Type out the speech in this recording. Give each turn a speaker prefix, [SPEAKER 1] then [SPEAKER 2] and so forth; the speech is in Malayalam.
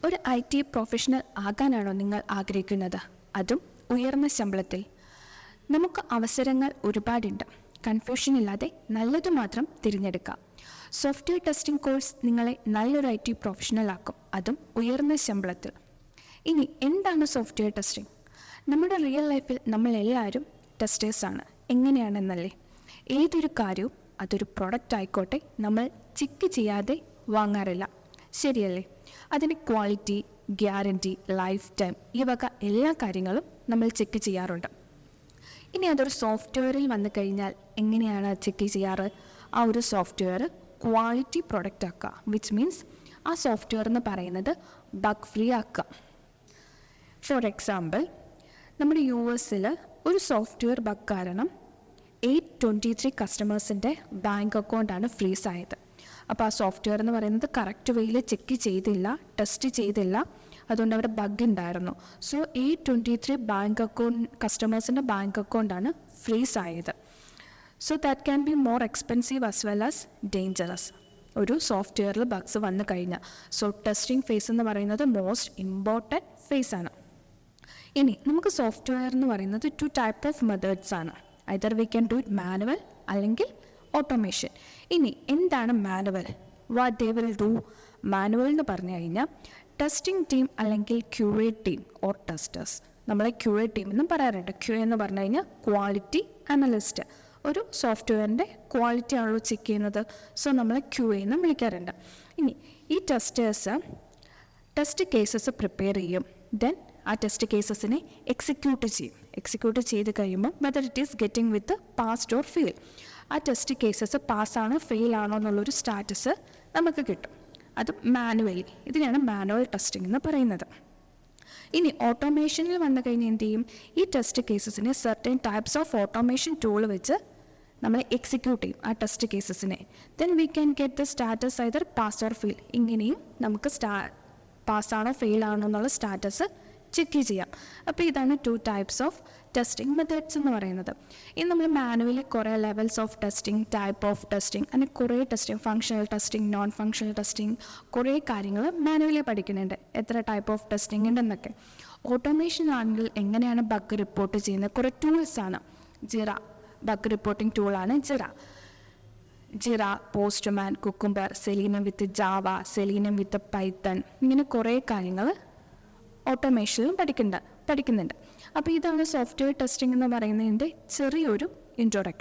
[SPEAKER 1] ഒരു IT പ്രൊഫഷണൽ ആകാനാണോ നിങ്ങൾ ആഗ്രഹിക്കുന്നത്? അതും ഉയർന്ന ശമ്പളത്തിൽ. നമുക്ക് അവസരങ്ങൾ ഒരുപാടുണ്ട്. കൺഫ്യൂഷൻ ഇല്ലാതെ നല്ലത് മാത്രം തിരഞ്ഞെടുക്കാം. സോഫ്റ്റ്വെയർ ടെസ്റ്റിംഗ് കോഴ്സ് നിങ്ങളെ നല്ലൊരു IT പ്രൊഫഷണൽ ആക്കും, അതും ഉയർന്ന ശമ്പളത്തിൽ. ഇനി എന്താണ് സോഫ്റ്റ്വെയർ ടെസ്റ്റിംഗ്? നമ്മുടെ റിയൽ ലൈഫിൽ നമ്മളെല്ലാവരും ടെസ്റ്റേഴ്സാണ്. എങ്ങനെയാണെന്നല്ലേ? ഏതൊരു കാര്യവും അതൊരു പ്രൊഡക്റ്റ് ആയിക്കോട്ടെ നമ്മൾ ചെക്ക് ചെയ്യാതെ വാങ്ങാറില്ല, ശരിയല്ലേ? അതിന് ക്വാളിറ്റി, ഗ്യാരൻറ്റി, ലൈഫ് ടൈം ഈ വക എല്ലാ കാര്യങ്ങളും നമ്മൾ ചെക്ക് ചെയ്യാറുണ്ട്. ഇനി അതൊരു സോഫ്റ്റ്വെയറിൽ വന്നു കഴിഞ്ഞാൽ എങ്ങനെയാണ് ചെക്ക് ചെയ്യാറ്? ആ ഒരു സോഫ്റ്റ്വെയർ ക്വാളിറ്റി പ്രൊഡക്റ്റ് ആക്കുക, വിച്ച് മീൻസ് ആ സോഫ്റ്റ്വെയർ എന്ന് പറയുന്നത് ബഗ് ഫ്രീ ആക്കുക. ഫോർ എക്സാമ്പിൾ, നമ്മുടെ US ഒരു സോഫ്റ്റ്വെയർ ബഗ് കാരണം 823 കസ്റ്റമേഴ്സിൻ്റെ ബാങ്ക് അക്കൗണ്ടാണ് ഫ്രീസ് ആയത്. അപ്പോൾ ആ സോഫ്റ്റ്വെയർ എന്ന് പറയുന്നത് കറക്റ്റ് വേയിൽ ചെക്ക് ചെയ്തില്ല, ടെസ്റ്റ് ചെയ്തില്ല, അതുകൊണ്ട് അവിടെ ബഗ് ഉണ്ടായിരുന്നു. സോ 823 കസ്റ്റമേഴ്സിൻ്റെ ബാങ്ക് അക്കൗണ്ടാണ് ഫ്രീസ് ആയത്. So that can be more expensive as well as dangerous ഒരു സോഫ്റ്റ്വെയറിൽ ബഗ്സ് വന്നു കഴിഞ്ഞാൽ. സോ ടെസ്റ്റിംഗ് ഫേസ് എന്ന് പറയുന്നത് മോസ്റ്റ് ഇമ്പോർട്ടൻറ്റ് ഫേസ് ആണ്. ഇനി നമുക്ക് സോഫ്റ്റ്വെയർ എന്ന് പറയുന്നത് 2 ടൈപ്പ് ഓഫ് മെത്തേഡ്സ് ആണ്. Either we can do it manual അല്ലെങ്കിൽ ഓട്ടോമേഷൻ. ഇനി എന്താണ് manual? What they will do? Manual എന്ന് പറഞ്ഞു കഴിഞ്ഞാൽ ടെസ്റ്റിംഗ് ടീം അല്ലെങ്കിൽ QA ടീം ഓർ ടെസ്റ്റേഴ്സ്, നമ്മളെ QA ടീം എന്നും പറയാറുണ്ട്. QA എന്ന് പറഞ്ഞു കഴിഞ്ഞാൽ ക്വാളിറ്റി അനലിസ്റ്റ്. ഒരു സോഫ്റ്റ്വെയറിൻ്റെ ക്വാളിറ്റി ആണല്ലോ ചെക്ക് ചെയ്യുന്നത്, സോ നമ്മളെ QA എന്നും വിളിക്കാറുണ്ട്. ഇനി ഈ ടെസ്റ്റേഴ്സ് ടെസ്റ്റ് കേസസ് പ്രിപ്പയർ ചെയ്യും, ദെൻ ആ ടെസ്റ്റ് കേസസിനെ എക്സിക്യൂട്ട് ചെയ്ത് കഴിയുമ്പോൾ whether it is getting with passed or fail, ആ ടെസ്റ്റ് കേസസ് പാസ്സാണോ ഫെയിൽ ആണോ എന്നുള്ളൊരു സ്റ്റാറ്റസ് നമുക്ക് കിട്ടും. അത് മാനുവലി. ഇതിനാണ് മാനുവൽ ടെസ്റ്റിംഗ് എന്ന് പറയുന്നത്. ഇനി ഓട്ടോമേഷനിൽ വന്നു കഴിഞ്ഞാൽ എന്ത് ചെയ്യും? ഈ ടെസ്റ്റ് കേസസിനെ certain types of automation tool വെച്ച് നമ്മൾ എക്സിക്യൂട്ട് ചെയ്യും ആ ടെസ്റ്റ് കേസസിനെ. Then we can get the status either pass or fail. ഇങ്ങനെയും നമുക്ക് പാസ്സാണോ ഫെയിൽ ആണോ എന്നുള്ള സ്റ്റാറ്റസ് ചെക്ക് ചെയ്യാം. അപ്പോൾ ഇതാണ് 2 ടൈപ്സ് ഓഫ് ടെസ്റ്റിംഗ് മെത്തേഡ്സ് എന്ന് പറയുന്നത്. ഇനി നമ്മൾ മാനുവലി കുറേ levels of testing, type of testing, അങ്ങനെ കുറേ testing, functional testing, non functional testing, കുറേ കാര്യങ്ങൾ മാനുവലി പഠിക്കുന്നുണ്ട്. എത്ര ടൈപ്പ് ഓഫ് ടെസ്റ്റിംഗ് ഉണ്ടെന്നൊക്കെ. ഓട്ടോമേഷൻ ആണെങ്കിൽ എങ്ങനെയാണ് ബഗ് റിപ്പോർട്ട് ചെയ്യുന്നത്? കുറേ ടൂൾസാണ്. ജിറ ബഗ് റിപ്പോർട്ടിംഗ് ടൂളാണ് Jira, Postman, Cucumber, Selenium with Java, Selenium with Python, ഇങ്ങനെ കുറേ കാര്യങ്ങൾ ഓട്ടോമേഷനിലും പഠിക്കുന്നുണ്ട്. അപ്പോൾ ഇതാണ് സോഫ്റ്റ്വെയർ ടെസ്റ്റിംഗ് എന്ന് പറയുന്നതിൻ്റെ ചെറിയൊരു ഇൻട്രൊഡക്ഷൻ.